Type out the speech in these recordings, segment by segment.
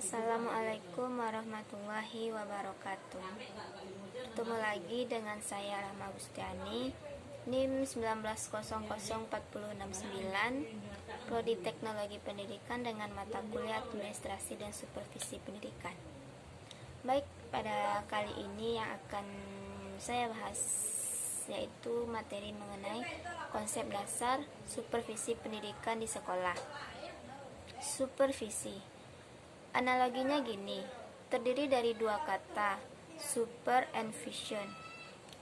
Assalamualaikum warahmatullahi wabarakatuh. Ketemu lagi dengan saya Rahma Gustiani, NIM 1900469, Prodi Teknologi Pendidikan dengan mata kuliah Administrasi dan Supervisi Pendidikan. Baik, pada kali ini yang akan saya bahas yaitu materi mengenai konsep dasar supervisi pendidikan di sekolah. Supervisi, analoginya gini, terdiri dari dua kata, super and vision.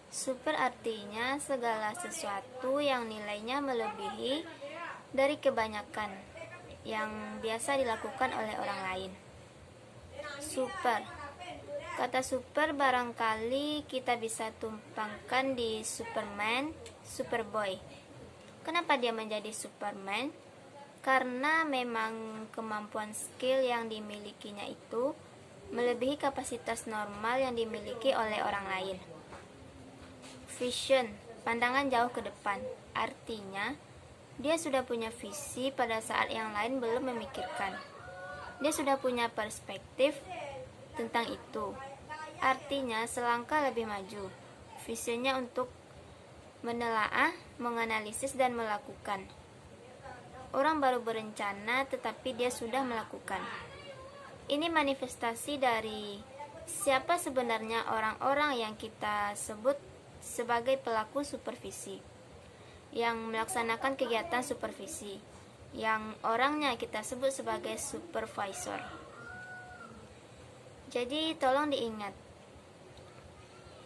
Super artinya segala sesuatu yang nilainya melebihi dari kebanyakan yang biasa dilakukan oleh orang lain. Super, kata super barangkali kita bisa tumpangkan di Superman, Superboy. Kenapa dia menjadi Superman? Karena memang kemampuan skill yang dimilikinya itu melebihi kapasitas normal yang dimiliki oleh orang lain. Vision, pandangan jauh ke depan, artinya dia sudah punya visi pada saat yang lain belum memikirkan. Dia sudah punya perspektif tentang itu, artinya selangkah lebih maju. Visinya untuk menelaah, menganalisis, dan melakukan. Orang baru berencana tetapi dia sudah melakukan. Ini manifestasi dari siapa sebenarnya orang-orang yang kita sebut sebagai pelaku supervisi, yang melaksanakan kegiatan supervisi, yang orangnya kita sebut sebagai supervisor. Jadi tolong diingat,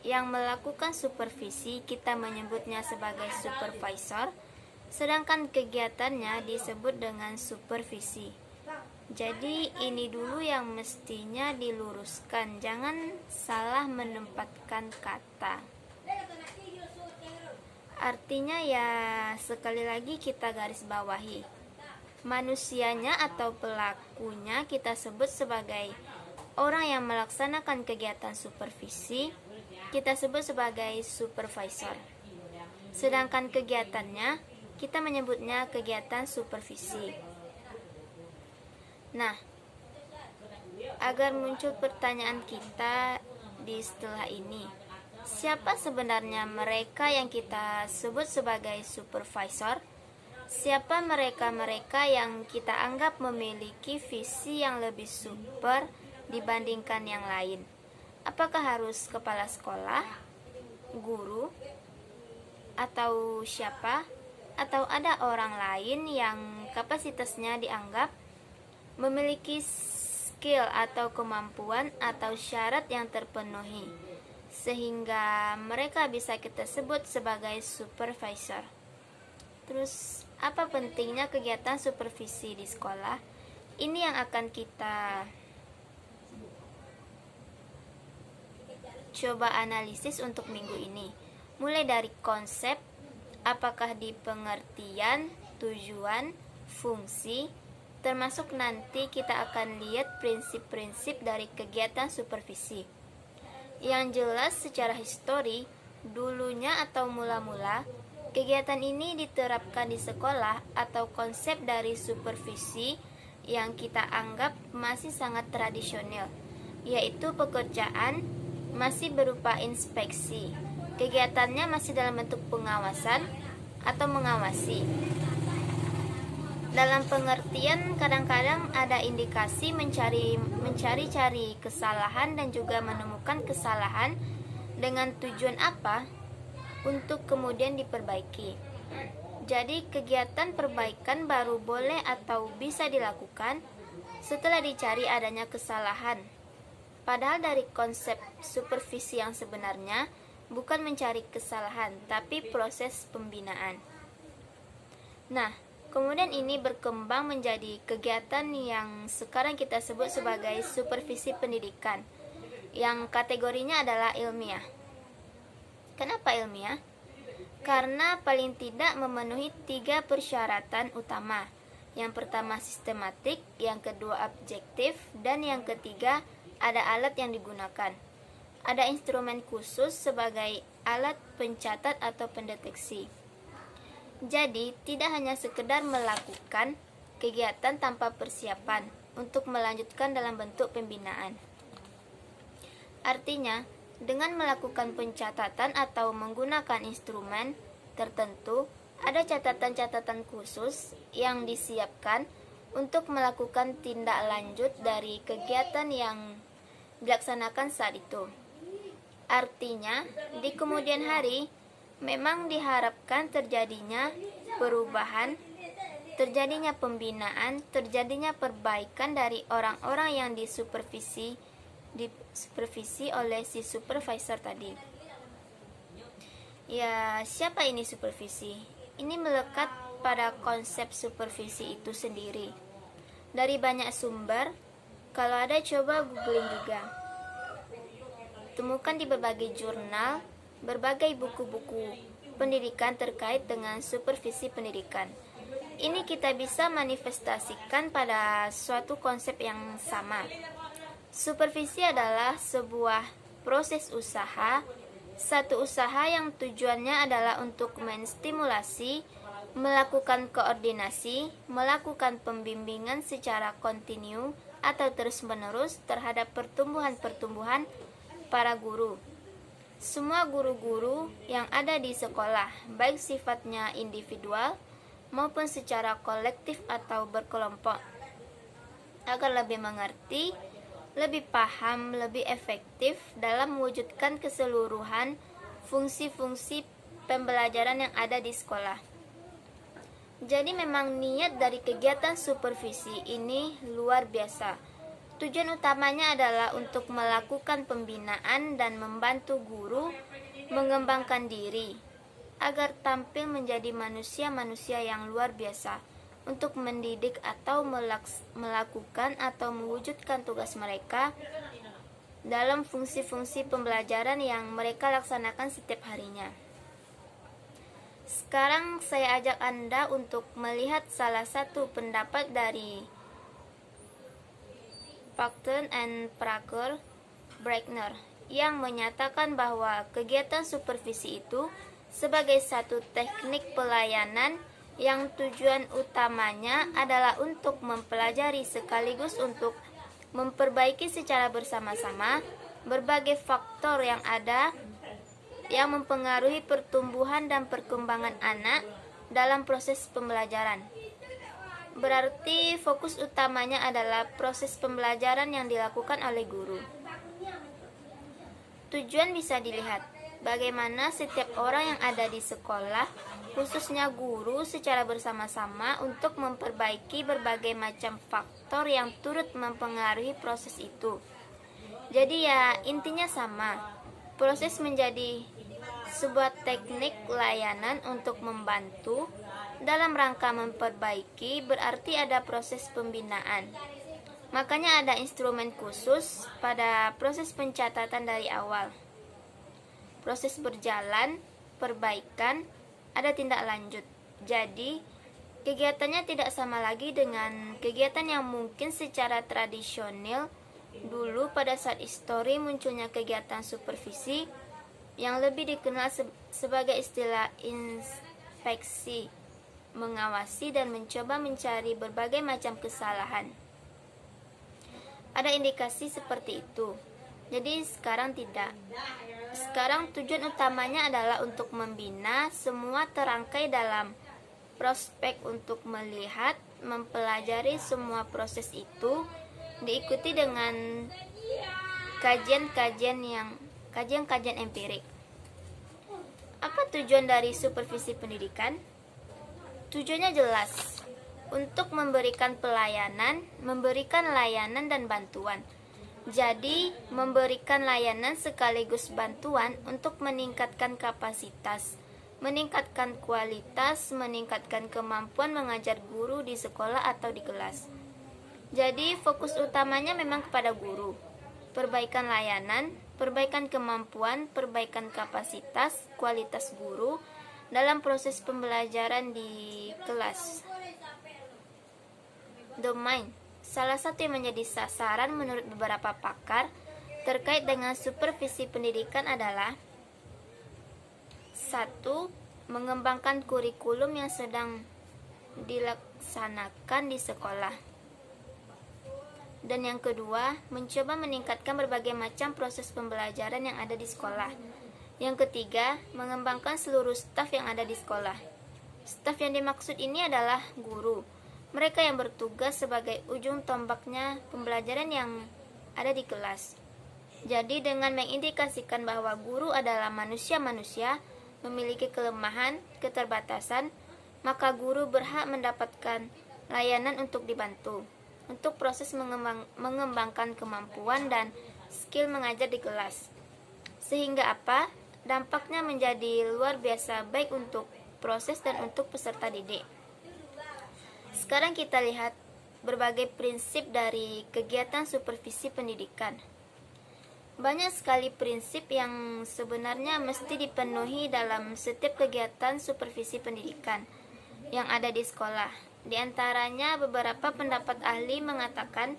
yang melakukan supervisi kita menyebutnya sebagai supervisor, sedangkan kegiatannya disebut dengan supervisi. Jadi ini dulu yang mestinya diluruskan, jangan salah menempatkan kata. Artinya ya, sekali lagi kita garis bawahi, manusianya atau pelakunya kita sebut sebagai orang yang melaksanakan kegiatan supervisi, kita sebut sebagai supervisor. Sedangkan kegiatannya kita menyebutnya kegiatan supervisi. Nah, agar muncul pertanyaan kita di setelah ini, siapa sebenarnya mereka yang kita sebut sebagai supervisor? Siapa mereka-mereka yang kita anggap memiliki visi yang lebih super dibandingkan yang lain? Apakah harus kepala sekolah, guru, atau siapa? Atau ada orang lain yang kapasitasnya dianggap memiliki skill atau kemampuan atau syarat yang terpenuhi sehingga mereka bisa kita sebut sebagai supervisor. Terus apa pentingnya kegiatan supervisi di sekolah? Ini yang akan kita coba analisis untuk minggu ini, mulai dari konsep, apakah di pengertian, tujuan, fungsi, termasuk nanti kita akan lihat prinsip-prinsip dari kegiatan supervisi. Yang jelas secara histori, dulunya atau mula-mula, kegiatan ini diterapkan di sekolah atau konsep dari supervisi yang kita anggap masih sangat tradisional, yaitu pekerjaan masih berupa inspeksi. Kegiatannya masih dalam bentuk pengawasan atau mengawasi. Dalam pengertian kadang-kadang ada indikasi mencari-cari kesalahan dan juga menemukan kesalahan dengan tujuan apa? Untuk kemudian diperbaiki. Jadi kegiatan perbaikan baru boleh atau bisa dilakukan setelah dicari adanya kesalahan. Padahal dari konsep supervisi yang sebenarnya bukan mencari kesalahan, tapi proses pembinaan. Nah, kemudian ini berkembang menjadi kegiatan yang sekarang kita sebut sebagai supervisi pendidikan, yang kategorinya adalah ilmiah. Kenapa ilmiah? Karena paling tidak memenuhi 3 persyaratan utama. Yang pertama sistematik, yang kedua objektif, dan yang ketiga ada alat yang digunakan. Ada instrumen khusus sebagai alat pencatat atau pendeteksi. Jadi, tidak hanya sekedar melakukan, kegiatan tanpa persiapan untuk melanjutkan dalam bentuk pembinaan. Artinya, dengan melakukan pencatatan atau menggunakan instrumen tertentu, ada catatan-catatan khusus yang disiapkan untuk melakukan tindak lanjut dari kegiatan yang dilaksanakan saat itu. Artinya, di kemudian hari memang diharapkan terjadinya perubahan, terjadinya pembinaan, terjadinya perbaikan dari orang-orang yang disupervisi oleh si supervisor tadi. Ya, siapa ini supervisi? Ini melekat pada konsep supervisi itu sendiri. Dari banyak sumber, kalau ada coba googling juga. Temukan di berbagai jurnal, berbagai buku-buku pendidikan terkait dengan supervisi pendidikan. Ini kita bisa manifestasikan pada suatu konsep yang sama. Supervisi adalah sebuah proses usaha, satu usaha yang tujuannya adalah untuk menstimulasi, melakukan koordinasi, melakukan pembimbingan secara kontinu atau terus-menerus terhadap pertumbuhan-pertumbuhan para guru. Semua guru-guru yang ada di sekolah, baik sifatnya individual maupun secara kolektif atau berkelompok, agar lebih mengerti, lebih paham, lebih efektif dalam mewujudkan keseluruhan fungsi-fungsi pembelajaran yang ada di sekolah. Jadi memang niat dari kegiatan supervisi ini luar biasa. Tujuan utamanya adalah untuk melakukan pembinaan dan membantu guru mengembangkan diri agar tampil menjadi manusia-manusia yang luar biasa untuk mendidik atau melakukan atau mewujudkan tugas mereka dalam fungsi-fungsi pembelajaran yang mereka laksanakan setiap harinya. Sekarang saya ajak Anda untuk melihat salah satu pendapat dari Paxton and Prager Breckner yang menyatakan bahwa kegiatan supervisi itu sebagai satu teknik pelayanan yang tujuan utamanya adalah untuk mempelajari sekaligus untuk memperbaiki secara bersama-sama berbagai faktor yang ada yang mempengaruhi pertumbuhan dan perkembangan anak dalam proses pembelajaran. Berarti fokus utamanya adalah proses pembelajaran yang dilakukan oleh guru. Tujuan bisa dilihat bagaimana setiap orang yang ada di sekolah, khususnya guru, secara bersama-sama untuk memperbaiki berbagai macam faktor yang turut mempengaruhi proses itu. Jadi ya intinya sama, proses menjadi sebuah teknik layanan untuk membantu dalam rangka memperbaiki, berarti ada proses pembinaan. Makanya ada instrumen khusus pada proses pencatatan dari awal. Proses berjalan, perbaikan, ada tindak lanjut. Jadi, kegiatannya tidak sama lagi dengan kegiatan yang mungkin secara tradisional dulu pada saat histori munculnya kegiatan supervisi yang lebih dikenal sebagai istilah inspeksi, mengawasi dan mencoba mencari berbagai macam kesalahan. Ada indikasi seperti itu. Jadi sekarang tidak. Sekarang tujuan utamanya adalah untuk membina, semua terangkai dalam prospek untuk melihat, mempelajari semua proses itu, diikuti dengan kajian-kajian empirik. Apa tujuan dari supervisi pendidikan? Tujuannya jelas, untuk memberikan pelayanan, memberikan layanan dan bantuan. Jadi, memberikan layanan sekaligus bantuan untuk meningkatkan kapasitas, meningkatkan kualitas, meningkatkan kemampuan mengajar guru di sekolah atau di kelas. Jadi, fokus utamanya memang kepada guru. Perbaikan layanan, perbaikan kemampuan, perbaikan kapasitas, kualitas guru dalam proses pembelajaran di kelas. Domain. Salah satu yang menjadi sasaran menurut beberapa pakar terkait dengan supervisi pendidikan adalah 1. Mengembangkan kurikulum yang sedang dilaksanakan di sekolah. Dan yang kedua, mencoba meningkatkan berbagai macam proses pembelajaran yang ada di sekolah. Yang ketiga, mengembangkan seluruh staf yang ada di sekolah. Staf yang dimaksud ini adalah guru. Mereka yang bertugas sebagai ujung tombaknya pembelajaran yang ada di kelas. Jadi dengan mengindikasikan bahwa guru adalah manusia-manusia, memiliki kelemahan, keterbatasan, maka guru berhak mendapatkan layanan untuk dibantu, untuk proses mengembangkan kemampuan dan skill mengajar di kelas. Sehingga apa? Dampaknya menjadi luar biasa baik untuk proses dan untuk peserta didik. Sekarang kita lihat berbagai prinsip dari kegiatan supervisi pendidikan. Banyak sekali prinsip yang sebenarnya mesti dipenuhi dalam setiap kegiatan supervisi pendidikan yang ada di sekolah. Di antaranya beberapa pendapat ahli mengatakan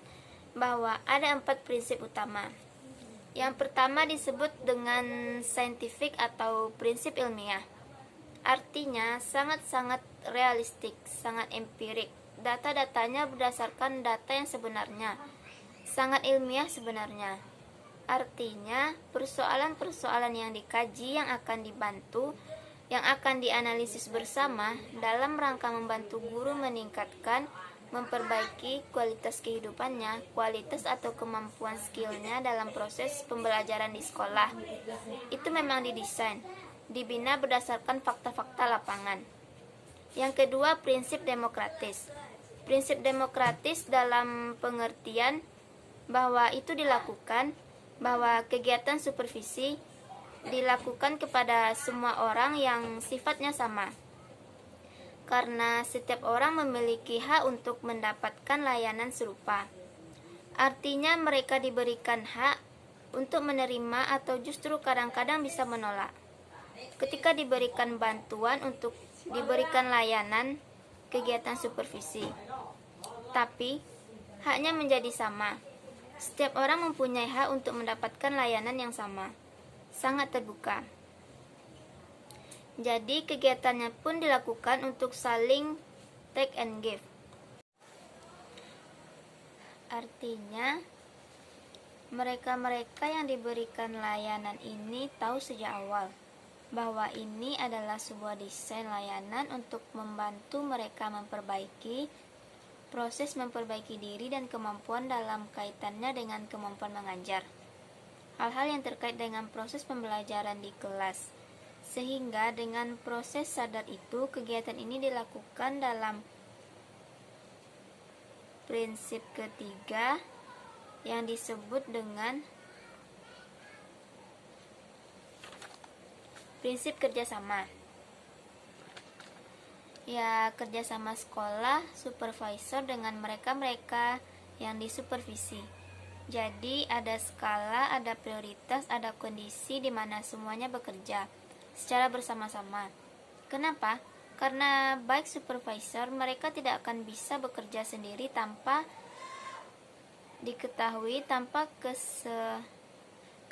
bahwa ada 4 prinsip utama. Yang pertama disebut dengan scientific atau prinsip ilmiah. Artinya sangat-sangat realistik, sangat empirik. Data-datanya berdasarkan data yang sebenarnya, sangat ilmiah sebenarnya. Artinya persoalan-persoalan yang dikaji yang akan dibantu, yang akan dianalisis bersama dalam rangka membantu guru meningkatkan, memperbaiki kualitas kehidupannya, kualitas atau kemampuan skillnya dalam proses pembelajaran di sekolah. Itu memang didesain, dibina berdasarkan fakta-fakta lapangan. Yang kedua, prinsip demokratis. Prinsip demokratis dalam pengertian bahwa itu dilakukan, bahwa kegiatan supervisi dilakukan kepada semua orang yang sifatnya sama. Karena setiap orang memiliki hak untuk mendapatkan layanan serupa. Artinya mereka diberikan hak untuk menerima atau justru kadang-kadang bisa menolak. Ketika diberikan bantuan untuk diberikan layanan kegiatan supervisi. Tapi haknya menjadi sama. Setiap orang mempunyai hak untuk mendapatkan layanan yang sama. Sangat terbuka. Jadi kegiatannya pun dilakukan untuk saling take and give. Artinya mereka-mereka yang diberikan layanan ini tahu sejak awal bahwa ini adalah sebuah desain layanan untuk membantu mereka memperbaiki diri dan kemampuan dalam kaitannya dengan kemampuan mengajar. Hal-hal yang terkait dengan proses pembelajaran di kelas. Sehingga dengan proses sadar itu, kegiatan ini dilakukan dalam prinsip ketiga yang disebut dengan prinsip kerjasama. Ya, kerjasama sekolah, supervisor dengan mereka-mereka yang disupervisi. Jadi ada skala, ada prioritas, ada kondisi di mana semuanya bekerja secara bersama-sama. Kenapa? Karena baik supervisor, mereka tidak akan bisa bekerja sendiri tanpa diketahui, tanpa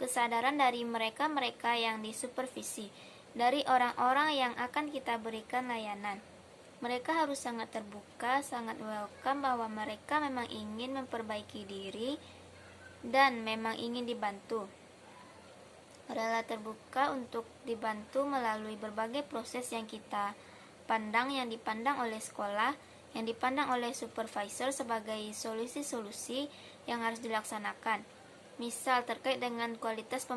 kesadaran dari mereka-mereka yang disupervisi, dari orang-orang yang akan kita berikan layanan. Mereka harus sangat terbuka, sangat welcome bahwa mereka memang ingin memperbaiki diri dan memang ingin dibantu. Rela terbuka untuk dibantu melalui berbagai proses yang kita pandang, yang dipandang oleh sekolah, yang dipandang oleh supervisor sebagai solusi-solusi yang harus dilaksanakan. Misal terkait dengan kualitas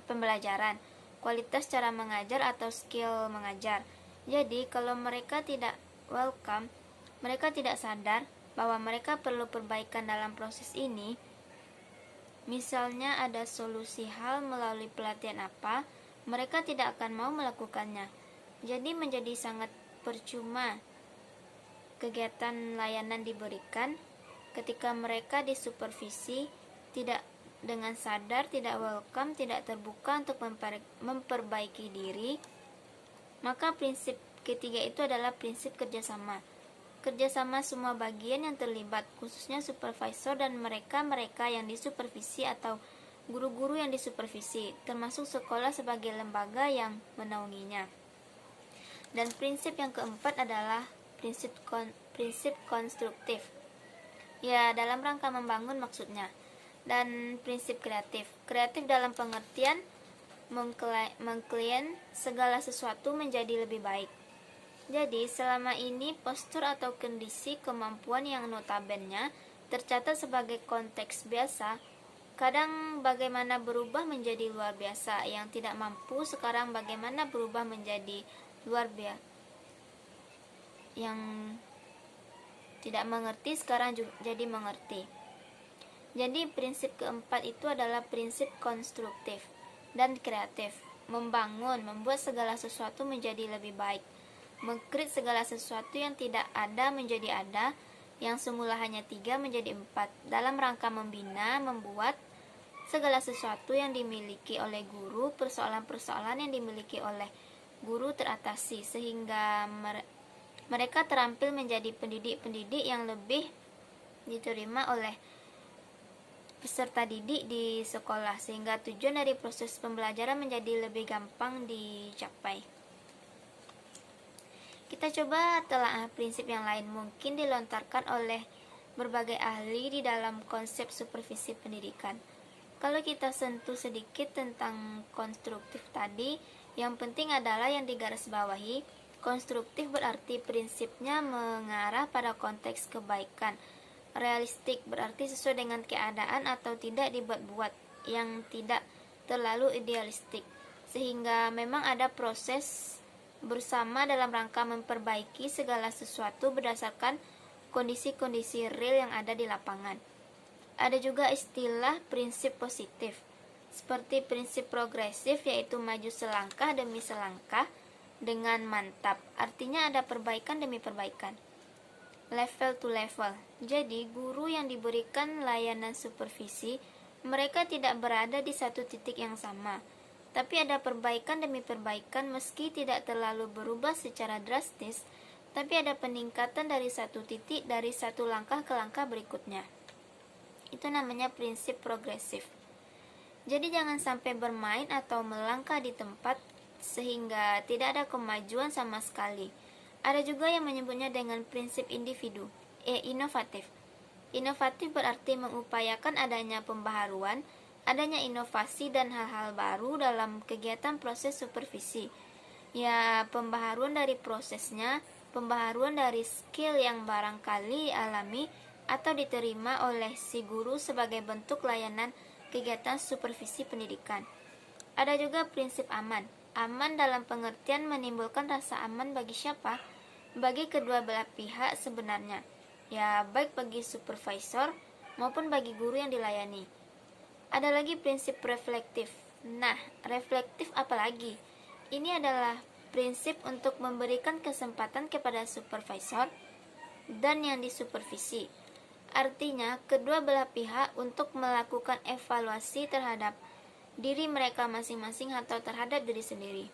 pembelajaran, kualitas cara mengajar atau skill mengajar. Jadi kalau mereka tidak welcome, mereka tidak sadar bahwa mereka perlu perbaikan dalam proses ini. Misalnya ada solusi hal melalui pelatihan apa, mereka tidak akan mau melakukannya. Jadi menjadi sangat percuma kegiatan layanan diberikan ketika mereka disupervisi tidak dengan sadar, tidak welcome, tidak terbuka untuk memperbaiki diri. Maka prinsip ketiga itu adalah prinsip kerjasama. Kerjasama semua bagian yang terlibat, khususnya supervisor dan mereka-mereka yang disupervisi atau guru-guru yang disupervisi, termasuk sekolah sebagai lembaga yang menaunginya. Dan prinsip yang keempat adalah prinsip konstruktif. Ya, dalam rangka membangun maksudnya. Dan prinsip kreatif. Kreatif dalam pengertian mengklien segala sesuatu menjadi lebih baik. Jadi, selama ini postur atau kondisi kemampuan yang notabene tercatat sebagai konteks biasa, kadang bagaimana berubah menjadi luar biasa. Yang tidak mampu sekarang bagaimana berubah menjadi luar biasa. Yang tidak mengerti sekarang jadi mengerti. Jadi prinsip keempat itu adalah prinsip konstruktif dan kreatif. Membangun, membuat segala sesuatu menjadi lebih baik. Mengkreat segala sesuatu yang tidak ada menjadi ada, yang semula hanya 3 menjadi 4, dalam rangka membina, membuat segala sesuatu yang dimiliki oleh guru, persoalan-persoalan yang dimiliki oleh guru teratasi, sehingga mereka terampil menjadi pendidik-pendidik yang lebih diterima oleh peserta didik di sekolah, sehingga tujuan dari proses pembelajaran menjadi lebih gampang dicapai. Kita coba telaah prinsip yang lain mungkin dilontarkan oleh berbagai ahli di dalam konsep supervisi pendidikan. Kalau kita sentuh sedikit tentang konstruktif tadi, yang penting adalah yang digarisbawahi. Konstruktif berarti prinsipnya mengarah pada konteks kebaikan. Realistik berarti sesuai dengan keadaan atau tidak dibuat-buat, yang tidak terlalu idealistik. Sehingga memang ada proses bersama dalam rangka memperbaiki segala sesuatu berdasarkan kondisi-kondisi real yang ada di lapangan. Ada juga istilah prinsip positif, seperti prinsip progresif, yaitu maju selangkah demi selangkah dengan mantap. Artinya ada perbaikan demi perbaikan, level to level. Jadi guru yang diberikan layanan supervisi, mereka tidak berada di satu titik yang sama, tapi ada perbaikan demi perbaikan, meski tidak terlalu berubah secara drastis, tapi ada peningkatan dari satu titik, dari satu langkah ke langkah berikutnya. Itu namanya prinsip progresif. Jadi jangan sampai bermain atau melangkah di tempat sehingga tidak ada kemajuan sama sekali. Ada juga yang menyebutnya dengan prinsip inovatif. Inovatif berarti mengupayakan adanya pembaharuan, adanya inovasi dan hal-hal baru dalam kegiatan proses supervisi. Ya, pembaharuan dari prosesnya, pembaharuan dari skill yang barangkali alami atau diterima oleh si guru sebagai bentuk layanan kegiatan supervisi pendidikan. Ada juga prinsip aman. Aman dalam pengertian menimbulkan rasa aman bagi siapa? Bagi kedua belah pihak sebenarnya. Ya, baik bagi supervisor maupun bagi guru yang dilayani. Ada lagi prinsip reflektif. Nah, reflektif apalagi? Ini adalah prinsip untuk memberikan kesempatan kepada supervisor dan yang disupervisi. Artinya, kedua belah pihak untuk melakukan evaluasi terhadap diri mereka masing-masing atau terhadap diri sendiri.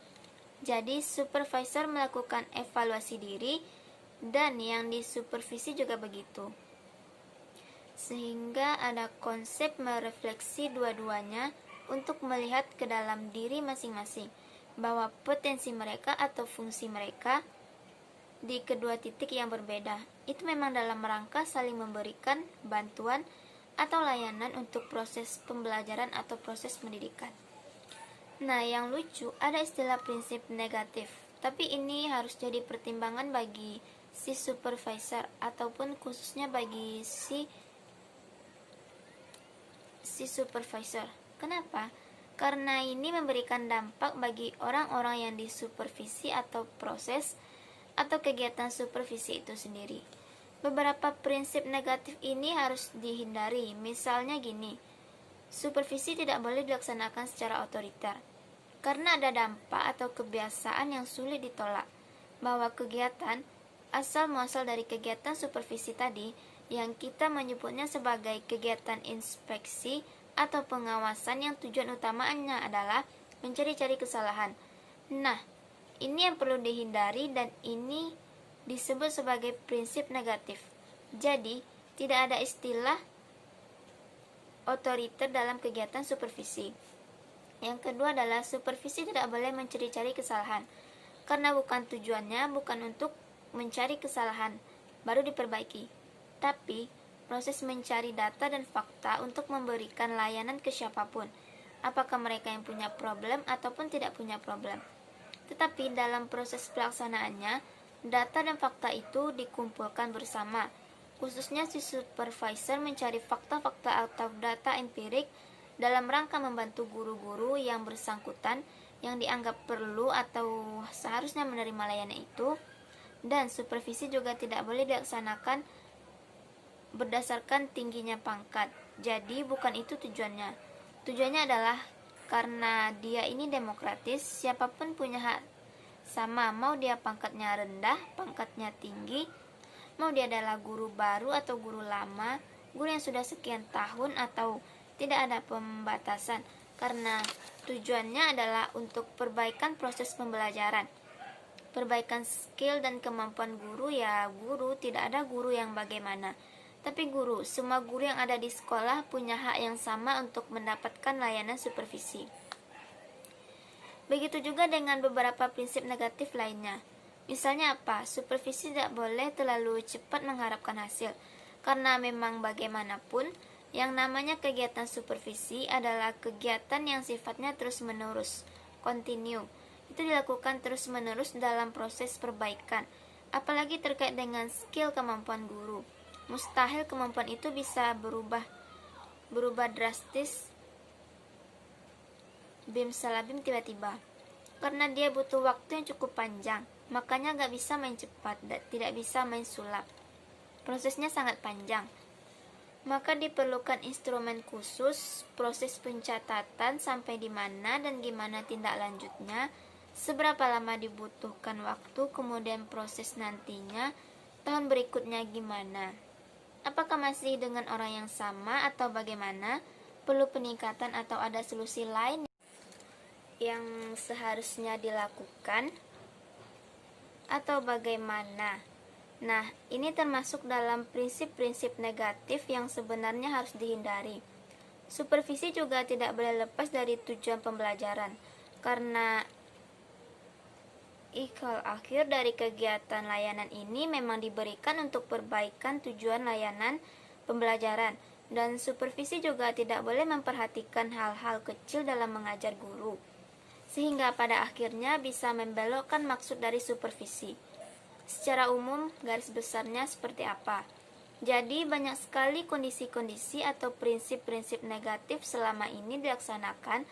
Jadi, supervisor melakukan evaluasi diri dan yang disupervisi juga begitu. Sehingga ada konsep merefleksi dua-duanya untuk melihat ke dalam diri masing-masing, bahwa potensi mereka atau fungsi mereka di kedua titik yang berbeda itu memang dalam rangka saling memberikan bantuan atau layanan untuk proses pembelajaran atau proses pendidikan. Nah, yang lucu ada istilah prinsip negatif, tapi ini harus jadi pertimbangan bagi si supervisor ataupun khususnya bagi si supervisor. Kenapa? Karena ini memberikan dampak bagi orang-orang yang disupervisi atau proses atau kegiatan supervisi itu sendiri. Beberapa prinsip negatif ini harus dihindari. Misalnya gini, supervisi tidak boleh dilaksanakan secara otoriter, karena ada dampak atau kebiasaan yang sulit ditolak, bahwa kegiatan asal muasal dari kegiatan supervisi tadi yang kita menyebutnya sebagai kegiatan inspeksi atau pengawasan yang tujuan utamanya adalah mencari-cari kesalahan. Nah, ini yang perlu dihindari dan ini disebut sebagai prinsip negatif. Jadi, tidak ada istilah otoriter dalam kegiatan supervisi. Yang kedua adalah supervisi tidak boleh mencari-cari kesalahan, karena bukan tujuannya bukan untuk mencari kesalahan, baru diperbaiki. Tapi, proses mencari data dan fakta untuk memberikan layanan ke siapapun, apakah mereka yang punya problem ataupun tidak punya problem. Tetapi dalam proses pelaksanaannya, data dan fakta itu dikumpulkan bersama. Khususnya si supervisor mencari fakta-fakta atau data empirik dalam rangka membantu guru-guru yang bersangkutan yang dianggap perlu atau seharusnya menerima layanan itu. Dan supervisi juga tidak boleh dilaksanakan berdasarkan tingginya pangkat. Jadi bukan itu tujuannya. Tujuannya adalah karena dia ini demokratis, siapapun punya hak sama, mau dia pangkatnya rendah, pangkatnya tinggi, mau dia adalah guru baru atau guru lama, guru yang sudah sekian tahun, atau tidak ada pembatasan, karena tujuannya adalah untuk perbaikan proses pembelajaran, perbaikan skill dan kemampuan guru. Ya guru, tidak ada guru yang bagaimana, tapi guru, semua guru yang ada di sekolah punya hak yang sama untuk mendapatkan layanan supervisi. Begitu juga dengan beberapa prinsip negatif lainnya. Misalnya apa? Supervisi tidak boleh terlalu cepat mengharapkan hasil, karena memang bagaimanapun yang namanya kegiatan supervisi adalah kegiatan yang sifatnya terus-menerus, continue. Itu dilakukan terus-menerus dalam proses perbaikan, apalagi terkait dengan skill kemampuan guru. Mustahil kemampuan itu bisa berubah drastis bim salah bim tiba-tiba, karena dia butuh waktu yang cukup panjang. Makanya gak bisa main cepat, tidak bisa main sulap. Prosesnya sangat panjang. Maka diperlukan instrumen khusus, proses pencatatan sampai di mana dan gimana tindak lanjutnya, seberapa lama dibutuhkan waktu, kemudian proses nantinya, tahun berikutnya gimana. Apakah masih dengan orang yang sama atau bagaimana? Perlu peningkatan atau ada solusi lain yang seharusnya dilakukan atau bagaimana? Nah, ini termasuk dalam prinsip-prinsip negatif yang sebenarnya harus dihindari. Supervisi juga tidak boleh lepas dari tujuan pembelajaran, karena ikal akhir dari kegiatan layanan ini memang diberikan untuk perbaikan tujuan layanan pembelajaran, dan supervisi juga tidak boleh memperhatikan hal-hal kecil dalam mengajar guru, sehingga pada akhirnya bisa membelokkan maksud dari supervisi. Secara umum, garis besarnya seperti apa? Jadi, banyak sekali kondisi-kondisi atau prinsip-prinsip negatif selama ini dilaksanakan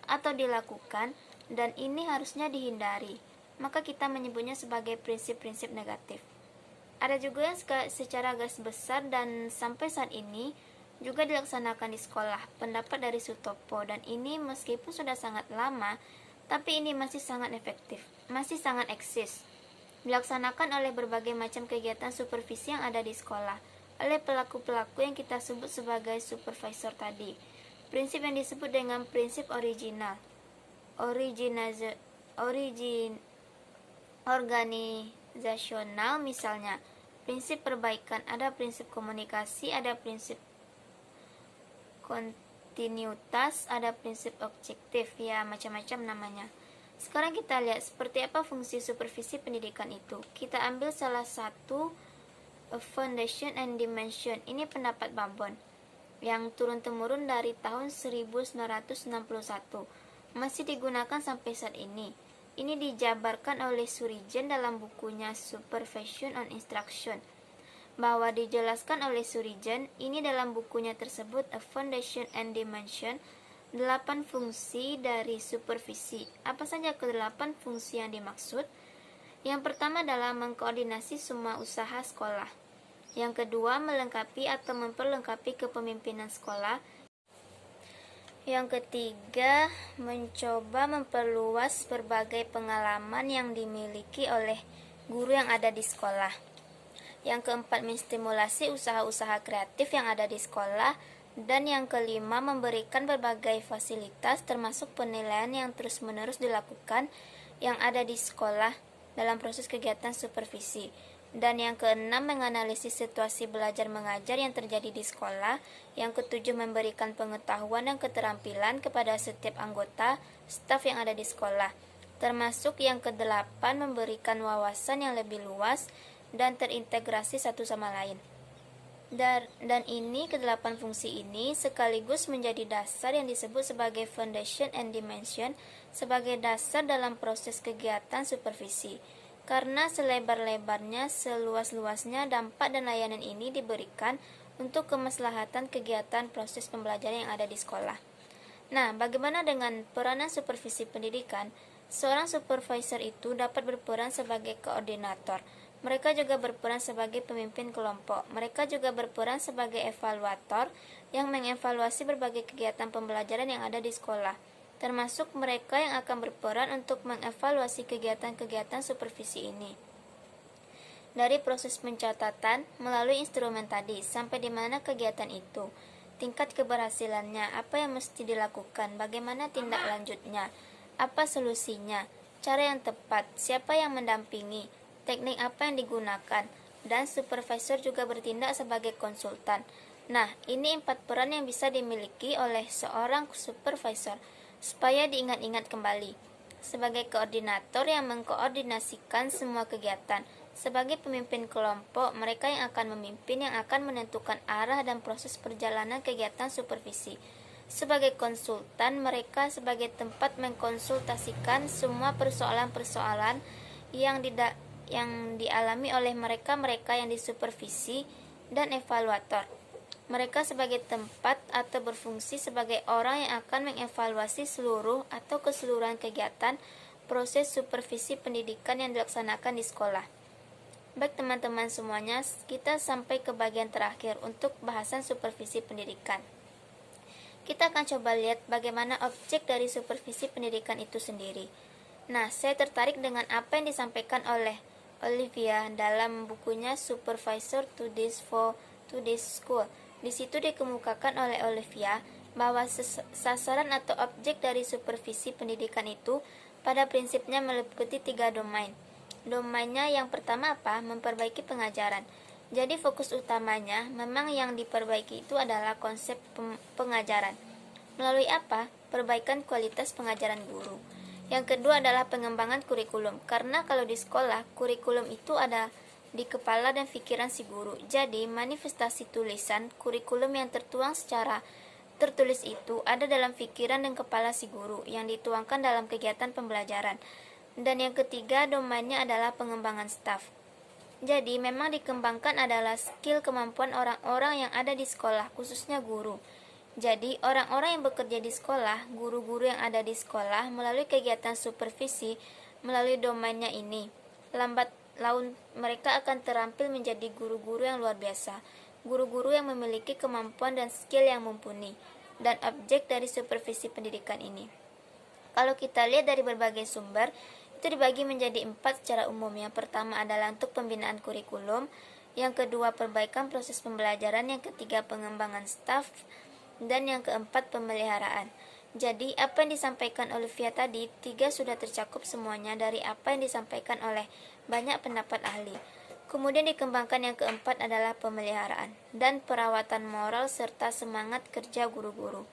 atau dilakukan, dan ini harusnya dihindari. Maka kita menyebutnya sebagai prinsip-prinsip negatif. Ada juga yang secara garis besar dan sampai saat ini juga dilaksanakan di sekolah, pendapat dari Sutopo, dan ini meskipun sudah sangat lama, tapi ini masih sangat efektif, masih sangat eksis. Dilaksanakan oleh berbagai macam kegiatan supervisi yang ada di sekolah, oleh pelaku-pelaku yang kita sebut sebagai supervisor tadi. Prinsip yang disebut dengan prinsip organisasional, misalnya prinsip perbaikan, ada prinsip komunikasi, ada prinsip kontinuitas, ada prinsip objektif, ya macam-macam namanya. Sekarang kita lihat seperti apa fungsi supervisi pendidikan itu. Kita ambil salah satu, foundation and dimension. Ini pendapat Babon yang turun-temurun dari tahun 1961, masih digunakan sampai saat ini. Ini dijabarkan oleh Surijen dalam bukunya Supervision on Instruction, bahwa dijelaskan oleh Surijen ini dalam bukunya tersebut, A Foundation and Dimension, 8 fungsi dari supervisi. Apa saja ke-8 fungsi yang dimaksud? Yang pertama adalah mengkoordinasi semua usaha sekolah. Yang kedua, melengkapi atau memperlengkapi kepemimpinan sekolah. Yang ketiga, mencoba memperluas berbagai pengalaman yang dimiliki oleh guru yang ada di sekolah. Yang keempat, menstimulasi usaha-usaha kreatif yang ada di sekolah. Dan yang kelima, memberikan berbagai fasilitas termasuk penilaian yang terus-menerus dilakukan yang ada di sekolah dalam proses kegiatan supervisi. Dan yang keenam, menganalisis situasi belajar mengajar yang terjadi di sekolah. Yang ketujuh, memberikan pengetahuan dan keterampilan kepada setiap anggota staf yang ada di sekolah. Termasuk yang kedelapan, memberikan wawasan yang lebih luas dan terintegrasi satu sama lain. Dan ini kedelapan fungsi ini sekaligus menjadi dasar yang disebut sebagai foundation and dimension sebagai dasar dalam proses kegiatan supervisi. Karena selebar-lebarnya, seluas-luasnya dampak dan layanan ini diberikan untuk kemaslahatan kegiatan proses pembelajaran yang ada di sekolah. Nah, bagaimana dengan peranan supervisi pendidikan? Seorang supervisor itu dapat berperan sebagai koordinator. Mereka juga berperan sebagai pemimpin kelompok. Mereka juga berperan sebagai evaluator yang mengevaluasi berbagai kegiatan pembelajaran yang ada di sekolah, termasuk mereka yang akan berperan untuk mengevaluasi kegiatan-kegiatan supervisi ini. Dari proses pencatatan melalui instrumen tadi sampai di mana kegiatan itu, tingkat keberhasilannya, apa yang mesti dilakukan, bagaimana tindak lanjutnya, apa solusinya, cara yang tepat, siapa yang mendampingi, teknik apa yang digunakan, dan supervisor juga bertindak sebagai konsultan. Nah, ini 4 peran yang bisa dimiliki oleh seorang supervisor supaya diingat-ingat kembali. Sebagai koordinator yang mengkoordinasikan semua kegiatan, sebagai pemimpin kelompok, mereka yang akan memimpin yang akan menentukan arah dan proses perjalanan kegiatan supervisi. Sebagai konsultan, mereka sebagai tempat mengkonsultasikan semua persoalan-persoalan yang dialami oleh mereka-mereka yang disupervisi, dan evaluator. Mereka sebagai tempat atau berfungsi sebagai orang yang akan mengevaluasi seluruh atau keseluruhan kegiatan proses supervisi pendidikan yang dilaksanakan di sekolah. Baik teman-teman semuanya, kita sampai ke bagian terakhir untuk bahasan supervisi pendidikan. Kita akan coba lihat bagaimana objek dari supervisi pendidikan itu sendiri. Nah, saya tertarik dengan apa yang disampaikan oleh Olivia dalam bukunya Supervisor to this School. Di situ dikemukakan oleh Olivia bahwa sasaran atau objek dari supervisi pendidikan itu pada prinsipnya meliputi 3 domain. Domainnya yang pertama apa? Memperbaiki pengajaran. Jadi fokus utamanya memang yang diperbaiki itu adalah konsep pengajaran. Melalui apa? Perbaikan kualitas pengajaran guru. Yang kedua adalah pengembangan kurikulum, karena kalau di sekolah, kurikulum itu ada di kepala dan pikiran si guru. Jadi, manifestasi tulisan kurikulum yang tertuang secara tertulis itu ada dalam pikiran dan kepala si guru, yang dituangkan dalam kegiatan pembelajaran. Dan yang ketiga, domainnya adalah pengembangan staf. Jadi, memang dikembangkan adalah skill kemampuan orang-orang yang ada di sekolah, khususnya guru. Jadi, orang-orang yang bekerja di sekolah, guru-guru yang ada di sekolah, melalui kegiatan supervisi, melalui domainnya ini, lambat laun mereka akan terampil menjadi guru-guru yang luar biasa, guru-guru yang memiliki kemampuan dan skill yang mumpuni, dan objek dari supervisi pendidikan ini. Kalau kita lihat dari berbagai sumber, itu dibagi menjadi 4 secara umum. Yang pertama adalah untuk pembinaan kurikulum, yang kedua perbaikan proses pembelajaran, yang ketiga pengembangan staf, dan yang keempat pemeliharaan. Jadi apa yang disampaikan Olivia tadi 3 sudah tercakup semuanya dari apa yang disampaikan oleh banyak pendapat ahli. Kemudian dikembangkan yang keempat adalah pemeliharaan dan perawatan moral serta semangat kerja guru-guru.